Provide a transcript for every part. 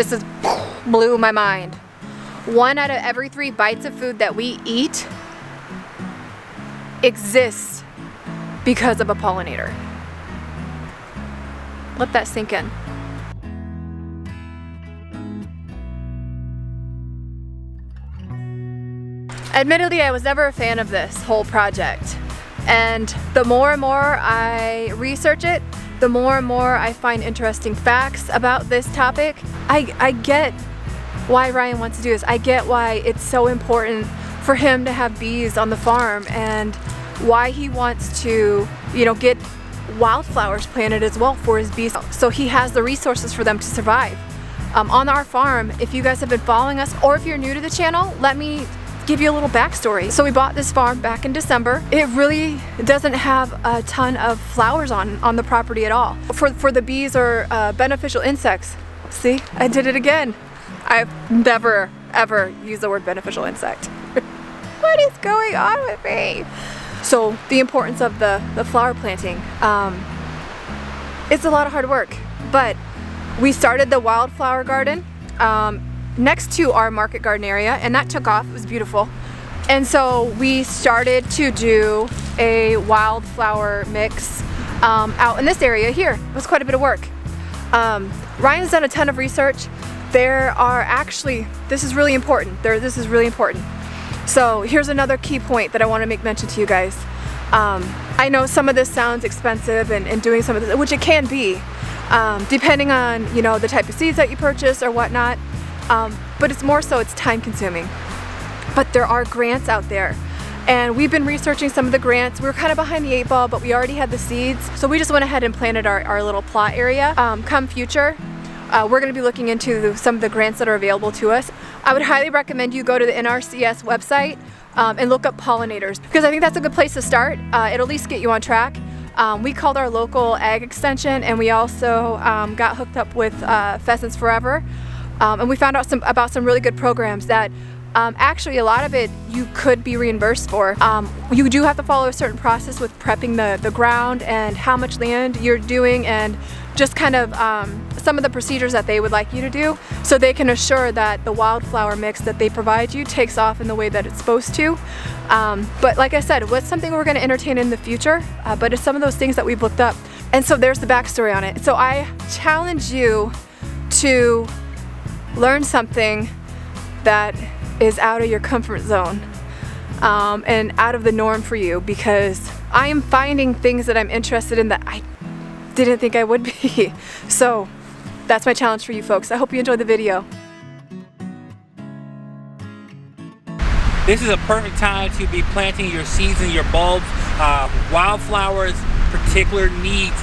This is blew my mind. 1 out of every 3 bites of food that we eat exists because of a pollinator. Let that sink in. Admittedly, I was never a fan of this whole project. And the more and more I research it, the more and more I find interesting facts about this topic. I get why Ryan wants to do this. I get why it's so important for him to have bees on the farm and why he wants to, you know, get wildflowers planted as well for his bees so he has the resources for them to survive. On our farm, if you guys have been following us or if you're new to the channel, let me give you a little backstory. So we bought this farm back in December. It really doesn't have a ton of flowers on the property at all. For the bees or beneficial insects. See, I did it again. I've never ever used the word beneficial insect. What is going on with me? So the importance of the flower planting. It's a lot of hard work, but we started the wildflower garden next to our market garden area, and that took off. It was beautiful. And so we started to do a wildflower mix out in this area here. It was quite a bit of work. Ryan's done a ton of research. There are actually, this is really important. This is really important. So here's another key point that I want to make mention to you guys. I know some of this sounds expensive and doing some of this, which it can be, depending on, you know, the type of seeds that you purchase or whatnot. But it's more so it's time consuming. But there are grants out there. And we've been researching some of the grants. We were kind of behind the 8 ball, but we already had the seeds. So we just went ahead and planted our little plot area. Come future, we're going to be looking into some of the grants that are available to us. I would highly recommend you go to the NRCS website and look up pollinators, because I think that's a good place to start. It'll at least get you on track. We called our local ag extension, and we also got hooked up with Pheasants Forever. And we found out about some really good programs that actually a lot of it you could be reimbursed for. You do have to follow a certain process with prepping the ground and how much land you're doing, and just kind of some of the procedures that they would like you to do, so they can assure that the wildflower mix that they provide you takes off in the way that it's supposed to. But like I said, what's something we're going to entertain in the future, but it's some of those things that we've looked up. And so there's the backstory on it. So I challenge you to learn something that is out of your comfort zone and out of the norm for you, because I am finding things that I'm interested in that I didn't think I would be. So that's my challenge for you folks. I hope you enjoyed the video. This is a perfect time to be planting your seeds and your bulbs. Wildflowers particular needs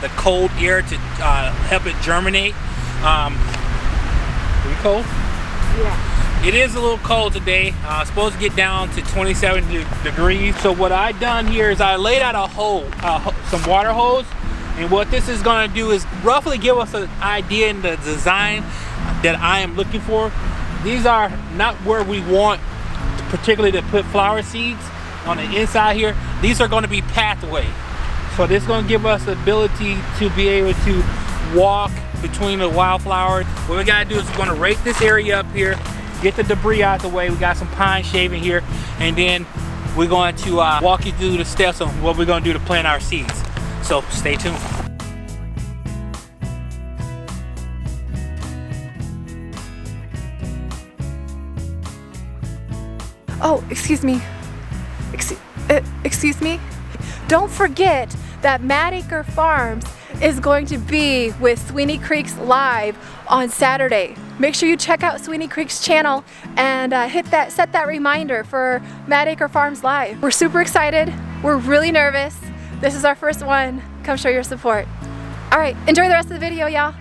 the cold air to help it germinate. Are we cold? Yeah. It is a little cold today. It's supposed to get down to 27 degrees. So what I done here is I laid out a hole, some water hose. And what this is going to do is roughly give us an idea in the design that I am looking for. These are not where we want particularly to put flower seeds on the inside here. These are going to be pathway. So this is going to give us the ability to be able to walk between the wildflowers. What we got to do is we're going to rake this area up here, get the debris out of the way. We got some pine shaving here, and then we're going to walk you through the steps on what we're going to do to plant our seeds. So stay tuned. Oh, excuse me. Excuse me? Don't forget that Mad Acre Farms is going to be with Sweeney Creeks Live on Saturday. Make sure you check out Sweeney Creek's channel and set that reminder for Mad Acre Farms Live. We're super excited. We're really nervous. This is our first one. Come show your support. All right, enjoy the rest of the video, y'all.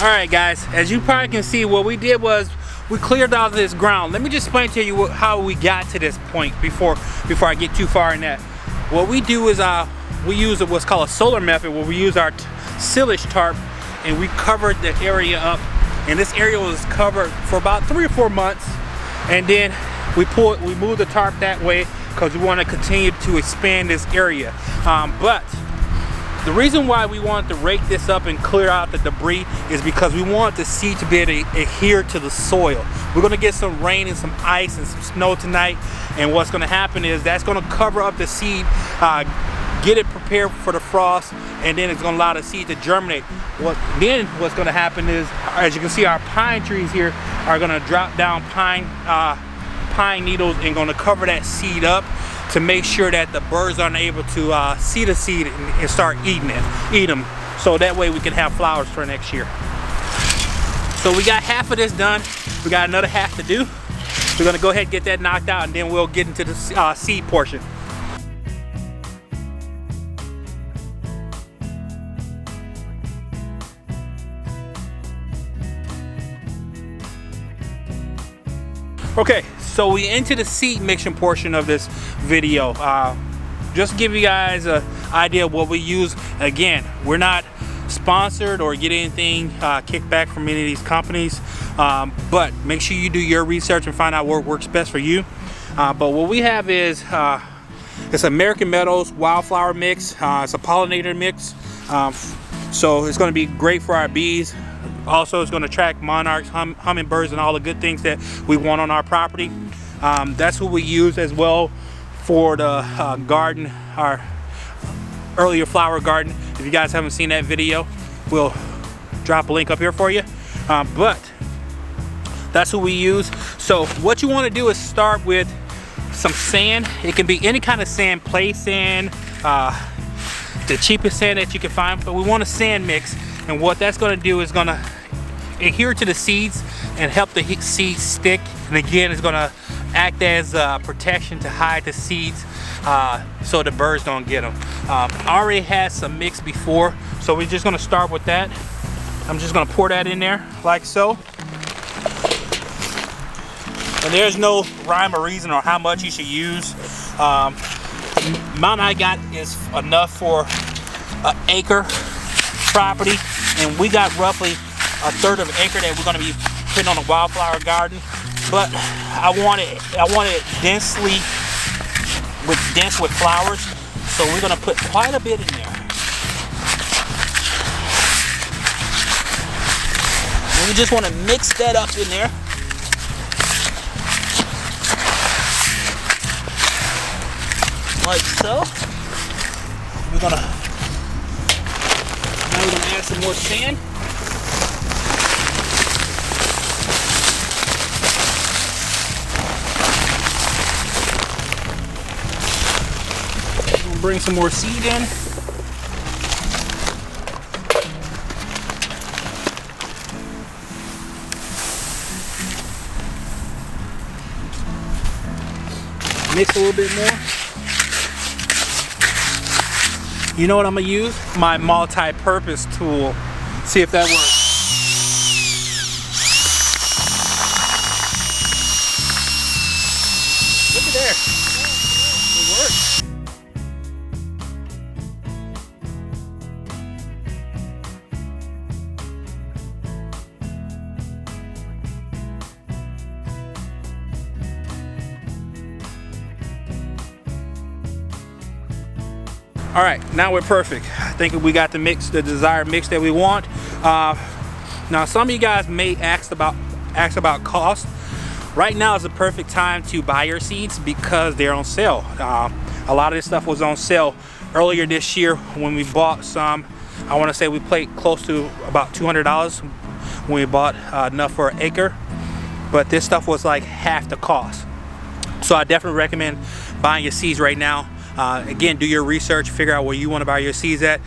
All right, guys, as you probably can see, what we did was we cleared out this ground. Let me just explain to you how we got to this point before I get too far in that. What we do is we use what's called a solar method, where we use our silage tarp and we covered the area up. And this area was covered for about 3 or 4 months. And then we moved the tarp that way because we want to continue to expand this area. But The reason why we want to rake this up and clear out the debris is because we want the seed to be able to adhere to the soil. We're gonna get some rain and some ice and some snow tonight, and what's gonna happen is that's gonna cover up the seed, get it prepared for the frost, and then it's gonna allow the seed to germinate. What's gonna happen is, as you can see, our pine trees here are gonna drop down pine needles and gonna cover that seed up to make sure that the birds aren't able to see the seed and start eat them. So that way we can have flowers for next year. So we got half of this done. We got another half to do. We're gonna go ahead and get that knocked out, and then we'll get into the seed portion. Okay, so we into the seed mixing portion of this video. Just to give you guys an idea of what we use. Again, we're not sponsored or get anything kickback from any of these companies, but make sure you do your research and find out what works best for you. But what we have is it's American Meadows wildflower mix. It's a pollinator mix, so it's going to be great for our bees. Also, it's going to attract monarchs, hummingbirds, and all the good things that we want on our property. That's what we use as well for the garden, our earlier flower garden. If you guys haven't seen that video, we'll drop a link up here for you. But that's what we use. So what you want to do is start with some sand. It can be any kind of sand, play sand, the cheapest sand that you can find, but we want a sand mix. And what that's going to do is going to adhere to the seeds and help the seeds stick. And again, it's going to act as protection to hide the seeds so the birds don't get them. I already had some mix before, so we're just going to start with that. I'm just going to pour that in there like so. And there's no rhyme or reason or how much you should use. Amount I got is enough for an acre property, and we got roughly a third of an acre that we're going to be putting on a wildflower garden. But I want it dense with flowers, so we're going to put quite a bit in there. And we just want to mix that up in there. Like so. We're going to add some more sand. We'll bring some more seed in. Mix a little bit more. You know what I'm gonna use? My multi-purpose tool. See if that works. Look at there. It works. All right, now we're perfect. I think we got the mix, the desired mix that we want. Now, some of you guys may ask about cost. Right now is the perfect time to buy your seeds because they're on sale. A lot of this stuff was on sale earlier this year when we bought some. I want to say we paid close to about $200 when we bought enough for an acre, but this stuff was like half the cost. So I definitely recommend buying your seeds right now. Again, do your research, figure out where you want to buy your seeds at.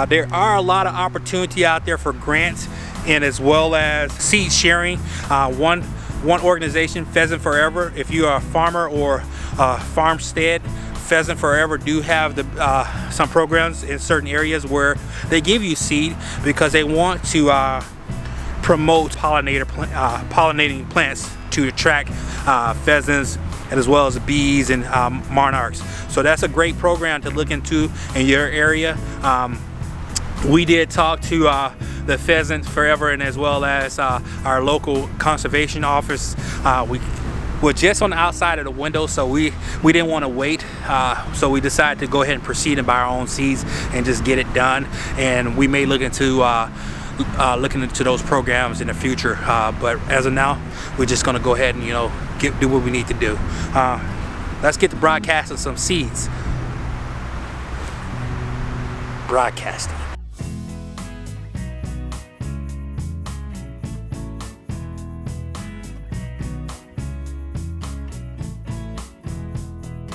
There are a lot of opportunity out there for grants and as well as seed sharing. One organization, Pheasant Forever, if you are a farmer or farmstead, Pheasant Forever do have some programs in certain areas where they give you seed because they want to promote pollinating plants to attract pheasants and as well as bees and monarchs. So that's a great program to look into in your area. We did talk to the Pheasant Forever and as well as our local conservation office. were just on the outside of the window, so we didn't want to wait, so we decided to go ahead and proceed and buy our own seeds and just get it done. And we may look into looking into those programs in the future, but as of now, we're just going to go ahead and, you know, do what we need to do. Let's get to broadcasting some seeds. Broadcasting.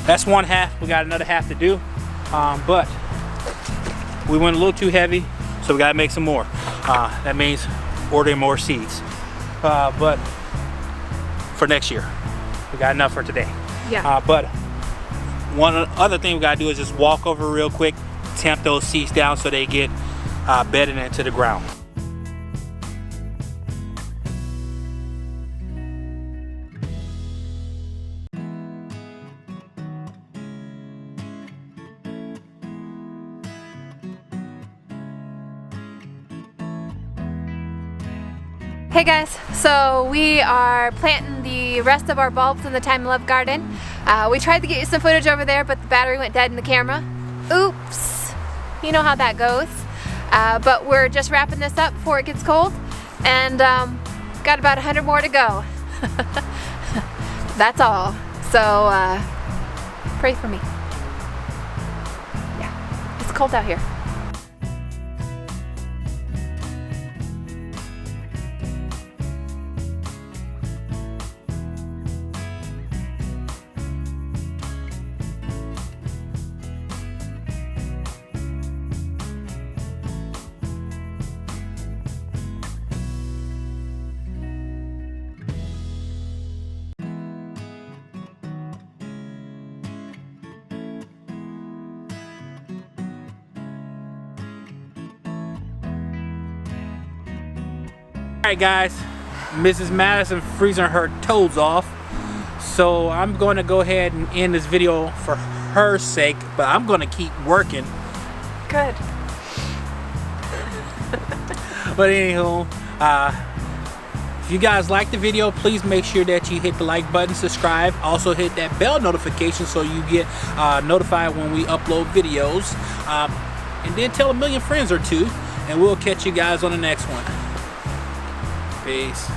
That's one half. We got another half to do, but we went a little too heavy, so we gotta make some more. That means ordering more seeds, but for next year. We got enough for today. Yeah. But one other thing we gotta do is just walk over real quick, tamp those seeds down so they get bedded into the ground. Hey guys, so we are planting the rest of our bulbs in the Time of Love garden. We tried to get you some footage over there, but the battery went dead in the camera. Oops, you know how that goes. But we're just wrapping this up before it gets cold, and got about 100 more to go. That's all. So pray for me. Yeah, it's cold out here. Alright guys, Mrs. Madison freezing her toes off, so I'm going to go ahead and end this video for her sake, but I'm going to keep working. Good. But anywho, if you guys like the video, please make sure that you hit the like button, subscribe, also hit that bell notification so you get notified when we upload videos, and then tell a million friends or two, and we'll catch you guys on the next one. Peace.